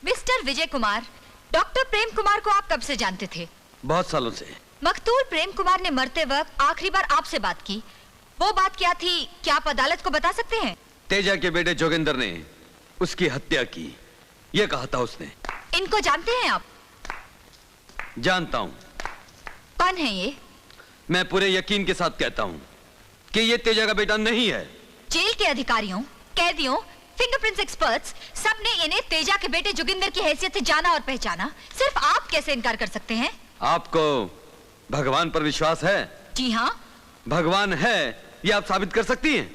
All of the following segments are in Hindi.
मिस्टर विजय कुमार, डॉक्टर प्रेम कुमार को आप कब से जानते थे? बहुत सालों से। मकतूल प्रेम कुमार ने मरते वक्त आखिरी बार आपसे बात की, वो बात क्या थी, क्या आप अदालत को बता सकते हैं? तेजा के बेटे जोगिंदर ने उसकी हत्या की, ये कहा था उसने। इनको जानते हैं आप? जानता हूं। कौन है ये? मैं पूरे यकीन के साथ कहता हूं कि ये तेजा का बेटा नहीं है। जेल के अधिकारियों, कैदियों, फिंगरप्रिंट्स एक्सपर्ट्स, सबने इन्हें तेजा के बेटे जोगिंदर की हैसियत से जाना और पहचाना। सिर्फ आप कैसे इनकार कर सकते हैं? आपको भगवान पर विश्वास है? जी हाँ। भगवान है, ये आप साबित कर सकती हैं?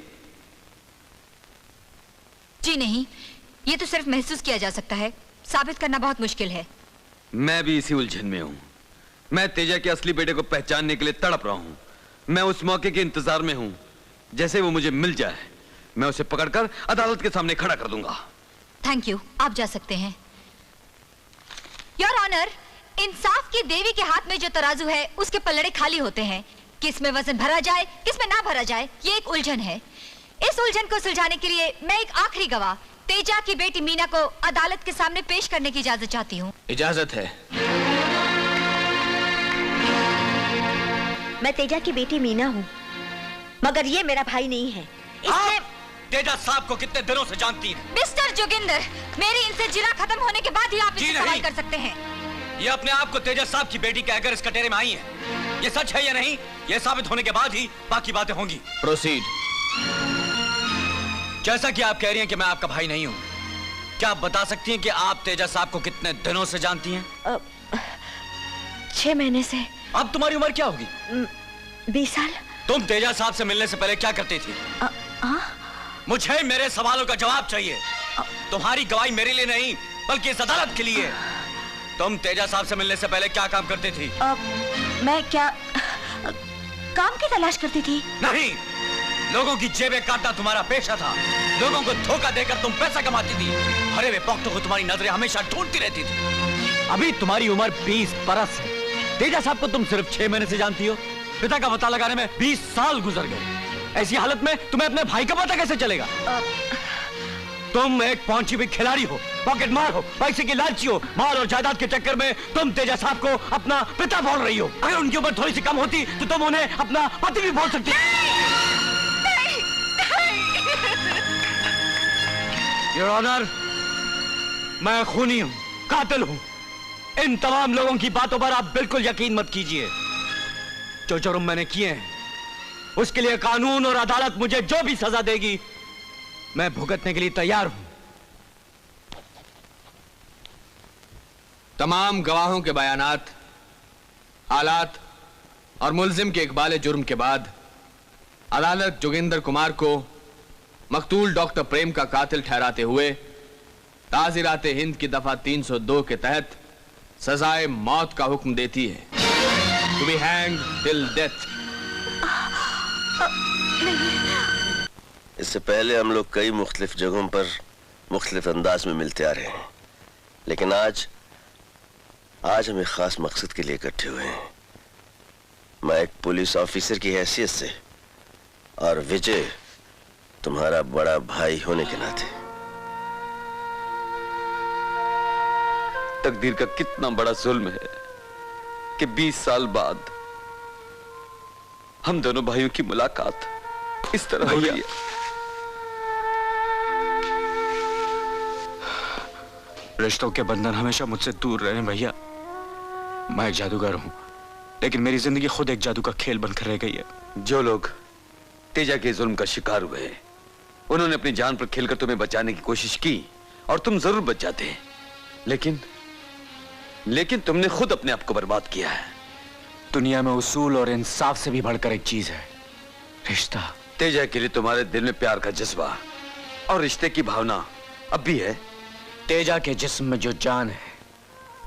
जी नहीं, ये तो सिर्फ महसूस किया जा सकता है, साबित करना बहुत मुश्किल है। मैं भी इसी उलझन में हूं। मैं तेजा के असली बेटे को पहचानने के लिए तड़प रहा हूं। मैं उस मौके के इंतजार में हूं, जैसे वो मुझे मिल जाए मैं उसे पकड़कर अदालत के सामने खड़ा कर दूंगा। थैंक यू, आप जा सकते हैं। योर ऑनर, इंसाफ की देवी के हाथ में जो तराजू है उसके पल्लड़े खाली होते हैं। किस में वजन भरा जाए, किस में ना भरा जाए, ये एक उलझन है। इस उलझन को सुलझाने के लिए मैं एक आखिरी गवाह तेजा की बेटी मीना को अदालत के सामने पेश करने की इजाजत चाहती हूँ। इजाजत है। मैं तेजा की बेटी मीना हूँ, मगर ये मेरा भाई नहीं है। इसने... तेजा साहब को कितने दिनों से जानती है? मिस्टर जोगिंदर, मेरी इनसे जिला खत्म होने के बाद ही आप इनसे सवाल कर सकते हैं। ये अपने आप को तेजा साहब की बेटी कहकर इस कटोरे में आई है। ये सच है या नहीं, ये साबित होने के बाद ही बाकी बातें होंगी। प्रोसीड। जैसा कि आप कह रही हैं कि मैं आपका भाई नहीं हूं, क्या आप बता सकती हैं कि आप तेजा साहब को कितने दिनों से जानती हैं? 6 महीने से। अब तुम्हारी उम्र क्या होगी? 20 साल। तुम तेजा साहब से मिलने से पहले क्या करती थी? मुझे मेरे सवालों का जवाब चाहिए। तुम्हारी गवाही मेरे लिए नहीं बल्कि इस अदालत के लिए। तुम तेजा साहब से मिलने से पहले क्या काम करती थी? मैं क्या काम की तलाश करती थी? नहीं, लोगों की जेबें काटना तुम्हारा पेशा था। लोगों को धोखा देकर तुम पैसा कमाती थी। हरे हुए पॉकेटों को तुम्हारी नजरें हमेशा ढूंढती रहती थी। अभी तुम्हारी उम्र 20 बरस है। तेजा साहब को तुम सिर्फ 6 महीने से जानती हो। पिता का पता लगाने में 20 साल गुजर गए। ऐसी हालत में तुम्हें अपने भाई का पता कैसे चलेगा? तुम एक पहुंची हुई खिलाड़ी हो, पॉकेट मार हो, पैसे की लालची हो। माल और जायदाद के चक्कर में तुम तेजा साहब को अपना पिता बोल रही हो। अगर उनकी उम्र थोड़ी सी कम होती तो तुम उन्हें अपना पति भी बोल सकती। योर ऑनर, मैं खूनी हूं, कातिल हूं। इन तमाम लोगों की बातों पर आप बिल्कुल यकीन मत कीजिए। जो जुर्म मैंने किए हैं उसके लिए कानून और अदालत मुझे जो भी सजा देगी मैं भुगतने के लिए तैयार हूं। तमाम गवाहों के बयानात, हालात और मुल्जिम के इकबाल जुर्म के बाद अदालत जोगिंदर कुमार को मकतूल डॉक्टर प्रेम का कातिल ठहराते हुए ताज़ीरात हिंद की दफा 302 के तहत सजाए मौत का हुक्म देती है। To be hanged till death. इससे पहले हम लोग कई मुख्तलिफ जगहों पर मुख्तलिफ अंदाज में मिलते आ रहे हैं, लेकिन आज हम एक खास मकसद के लिए इकट्ठे हुए हैं। मैं एक पुलिस ऑफिसर की हैसियत से और विजय तुम्हारा बड़ा भाई होने के नाते। तकदीर का कितना बड़ा जुल्म है कि 20 साल बाद हम दोनों भाइयों की मुलाकात इस तरह हो रही है। रिश्तों के बंधन हमेशा मुझसे दूर रहे भैया। मैं एक जादूगर हूं, लेकिन मेरी जिंदगी खुद एक जादू का खेल बनकर रह गई है। जो लोग तेजा के जुल्म का शिकार हुए उन्होंने अपनी जान पर खेलकर तुम्हें बचाने की कोशिश की और तुम जरूर बच जाते, लेकिन तुमने खुद अपने आप को बर्बाद किया है। दुनिया में उसूल और इंसाफ से भी बढ़कर एक चीज है, रिश्ता। तेजा के लिए तुम्हारे दिल में प्यार का जज्बा और रिश्ते की भावना अब भी है। तेजा के जिस्म में जो जान है,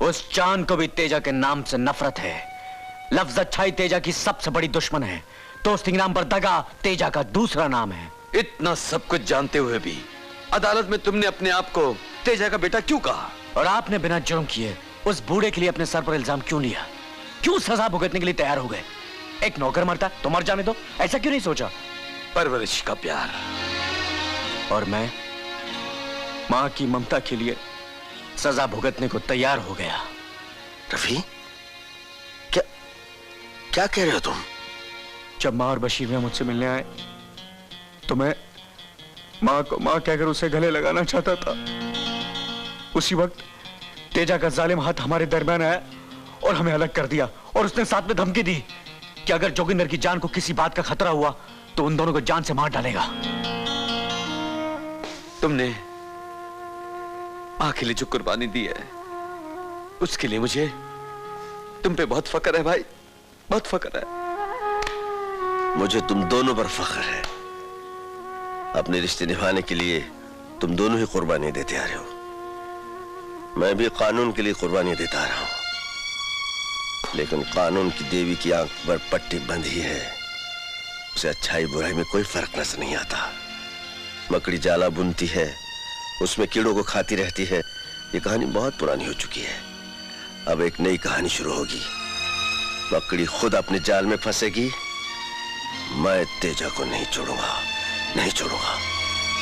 उस जान को भी तेजा के नाम से नफरत है। लफ्ज अच्छाई तेजा की सबसे बड़ी दुश्मन है। दोस्ती के नाम पर दगा तेजा का दूसरा नाम है। इतना सब कुछ जानते हुए भी अदालत में तुमने अपने आप को तेजा का बेटा क्यों कहा? और आपने बिना जुर्म किए उस बूढ़े के लिए अपने सर पर इल्जाम क्यों लिया? क्यों सजा भुगतने के लिए तैयार हो गए? एक नौकर मरता तो मर जाने दो, ऐसा क्यों नहीं सोचा? परवरिश का प्यार। और मैं मां की ममता के लिए सजा भुगतने को तैयार हो गया। रफी, क्या क्या कह रहे हो तुम? जब माँ और बशीर मियां मुझसे मिलने आए तो मैं माँ को माँ कहकर उसे गले लगाना चाहता था। उसी वक्त तेजा का जालिम हाथ हमारे दरमियान आया और हमें अलग कर दिया, और उसने साथ में धमकी दी कि अगर जोगिंदर की जान को किसी बात का खतरा हुआ तो उन दोनों को जान से मार डालेगा। तुमने माँ के लिए जो कुर्बानी दी है उसके लिए मुझे तुम पे बहुत फख्र है भाई, बहुत फख्र है। मुझे तुम दोनों पर फख्र है। अपने रिश्ते निभाने के लिए तुम दोनों ही कुर्बानी देते आ रहे हो। मैं भी कानून के लिए कुर्बानी देता आ रहा हूं, लेकिन कानून की देवी की आंख पर पट्टी बंधी है। उसे अच्छाई बुराई में कोई फर्क नजर नहीं आता। मकड़ी जाला बुनती है, उसमें कीड़ों को खाती रहती है। ये कहानी बहुत पुरानी हो चुकी है। अब एक नई कहानी शुरू होगी। मकड़ी खुद अपने जाल में फंसेगी। मैं तेजा को नहीं छोड़ूंगा, नहीं छोड़ूंगा।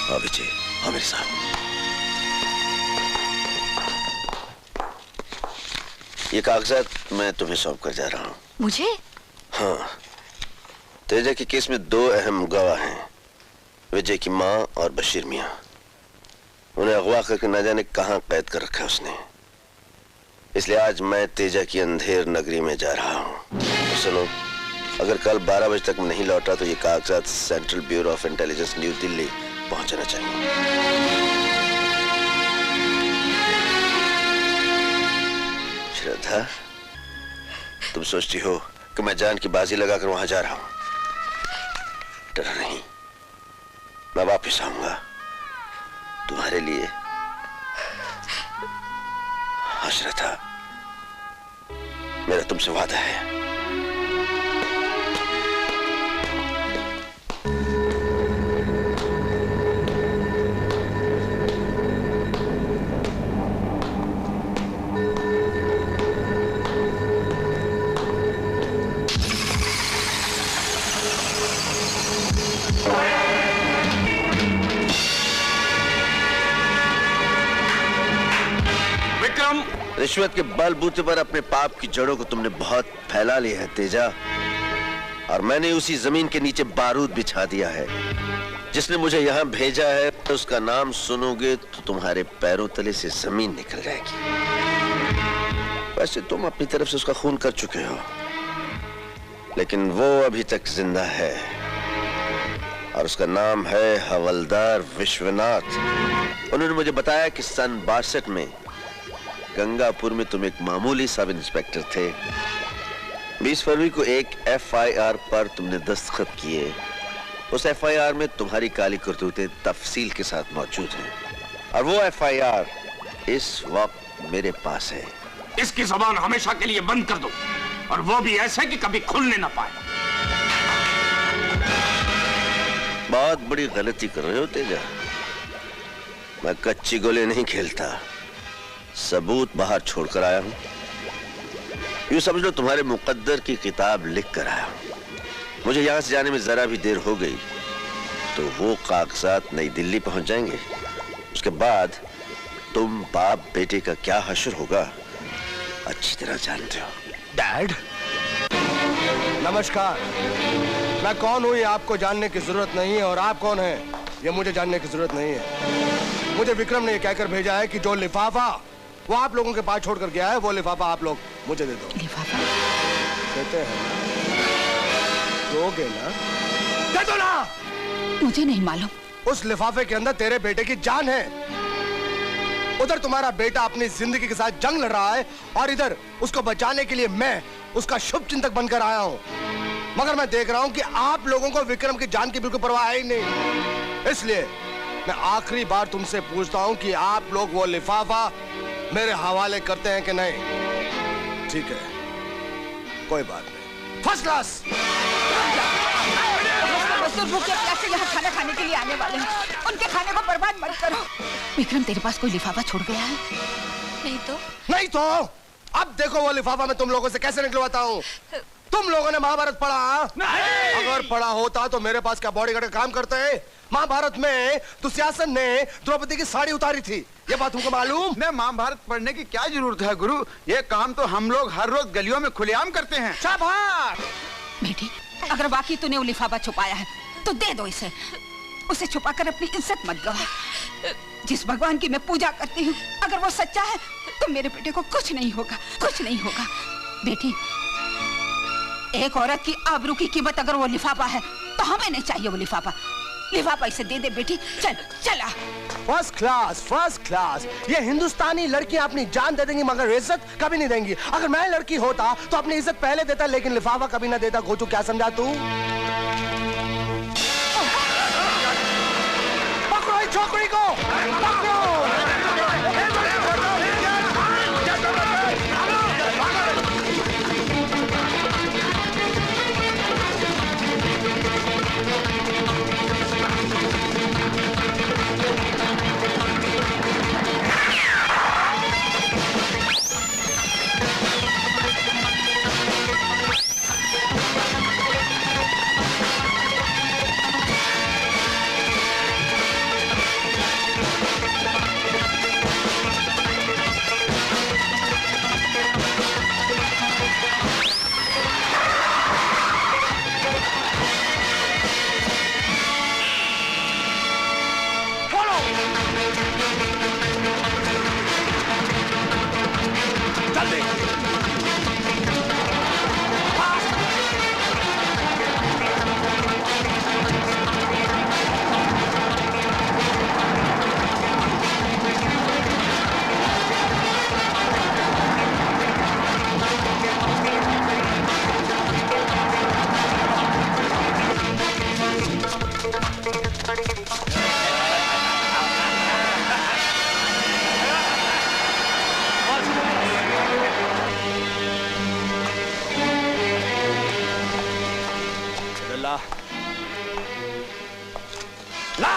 आओ विजय, आओ मेरे साथ। ये कागजात मैं तुम्हें सौंप कर जा रहा हूं। मुझे? हाँ, तेजा के केस में दो अहम गवाह हैं, विजय की माँ और बशीर मियाँ। उन्हें अगवा करके न जाने कहां कैद कर रखा है उसने। इसलिए आज मैं तेजा की अंधेर नगरी में जा रहा हूं। तो सुनो, अगर कल 12 बजे तक नहीं लौटा तो ये कागजात central bureau of intelligence new Delhi पहुंचना चाहिए। श्रद्धा, तुम सोचती हो कि मैं जान की बाजी लगाकर वहां जा रहा हूं? डर नहीं, मैं वापस आऊंगा तुम्हारे लिए। हाँ श्रद्धा, मेरा तुमसे वादा है। रिश्वत के बलबूते पर अपने पाप की जड़ों को तुमने बहुत फैला लिया है तेजा, और मैंने उसी जमीन के नीचे बारूद बिछा दिया है। जिसने मुझे यहाँ भेजा है उसका नाम सुनोगे तो तुम्हारे पैरों तले से जमीन निकल जाएगी। वैसे तुम अपनी तरफ से उसका खून कर चुके हो, लेकिन वो अभी तक जिंदा है, और उसका नाम है हवलदार विश्वनाथ। उन्होंने मुझे बताया कि सन 62 में गंगापुर में तुम एक मामूली सब इंस्पेक्टर थे। 20 फरवरी को एक FIR पर तुमने दस्तखत किए। उस FIR में तुम्हारी काली करतूतें तफसील के साथ मौजूद हैं, और वो FIR इस वक्त मेरे पास है। इसकी जुबान हमेशा के लिए बंद कर दो, और वो भी ऐसे कि कभी खुलने ना पाए। बहुत बड़ी गलती कर रहे हो तेजा। मैं कच्ची गोले नहीं खेलता, सबूत बाहर छोड़कर आया हूं। यूं समझ लो तुम्हारे मुकद्दर की किताब लिख कर आया हूं। मुझे यहां से जाने में जरा भी देर हो गई तो वो कागजात नई दिल्ली पहुंच जाएंगे। उसके बाद तुम बाप बेटे का क्या हश्र होगा अच्छी तरह जानते हो। डैड, नमस्कार। मैं कौन हूं ये आपको जानने की जरूरत नहीं है, और आप कौन हैं ये मुझे जानने की जरूरत नहीं है। मुझे विक्रम ने ये कहकर भेजा है कि जो लिफाफा वो आप लोगों के पास छोड़कर गया है, वो लिफाफा आप लोग मुझे दे दो। लिफाफा देते हैं? दोगे ना? दे दो ना। मुझे नहीं मालूम। उस लिफाफे के अंदर तेरे बेटे की जान है। उधर तुम्हारा बेटा अपनी जिंदगी के साथ जंग लड़ रहा है, और इधर उसको बचाने के लिए मैं उसका शुभ चिंतक बनकर आया हूं। मगर मैं देख रहा हूं कि आप लोगों को विक्रम की जान की बिल्कुल परवाह है ही नहीं। इसलिए मैं आखिरी बार तुमसे पूछता हूं कि आप लोग वो लिफाफा मेरे हवाले करते हैं कि नहीं? ठीक है, कोई बात नहीं। First class. भूखे प्यासे यहाँ खाना खाने के लिए आने वाले हैं, उनके खाने को बर्बाद मत करो। विक्रम, तेरे पास कोई लिफाफा छोड़ गया है? नहीं तो? नहीं तो अब देखो वो लिफाफा मैं तुम लोगों से कैसे निकलवाता हूँ। तुम लोगों ने महाभारत पढ़ा? अगर पढ़ा होता तो मेरे पास क्या बॉडीगार्ड का काम करते हैं? महाभारत में दुशासन ने द्रौपदी की साड़ी उतारी थी, ये बात तुमको मालूम? नहीं, महाभारत पढ़ने की क्या जरूरत है गुरु? ये काम तो हम लोग हर रोज गलियों में खुलेआम करते हैं। शाबाश! बेटी, अगर वाकई तूने वो लिफाफा छुपाया है तो दे दो इसे। उसे छुपाकर अपनी इज्जत मत गवा। जिस भगवान की मैं पूजा करती हूँ, अगर वो सच्चा है तो मेरे बेटे को कुछ नहीं होगा, कुछ नहीं होगा। बेटी, एक औरत की आबरू की कीमत अगर वो लिफाफा है तो हमें नहीं चाहिए वो लिफाफा। लिफाफा इसे दे दे बेटी। चल चला। First class, first class. ये हिंदुस्तानी लड़कियां अपनी जान दे देंगी मगर इज्जत कभी नहीं देंगी। अगर मैं लड़की होता तो अपनी इज्जत पहले देता, लेकिन लिफाफा कभी ना देता। गोचू, क्या समझा तू? पकड़ो इस छोकरी को, पकड़ो। ला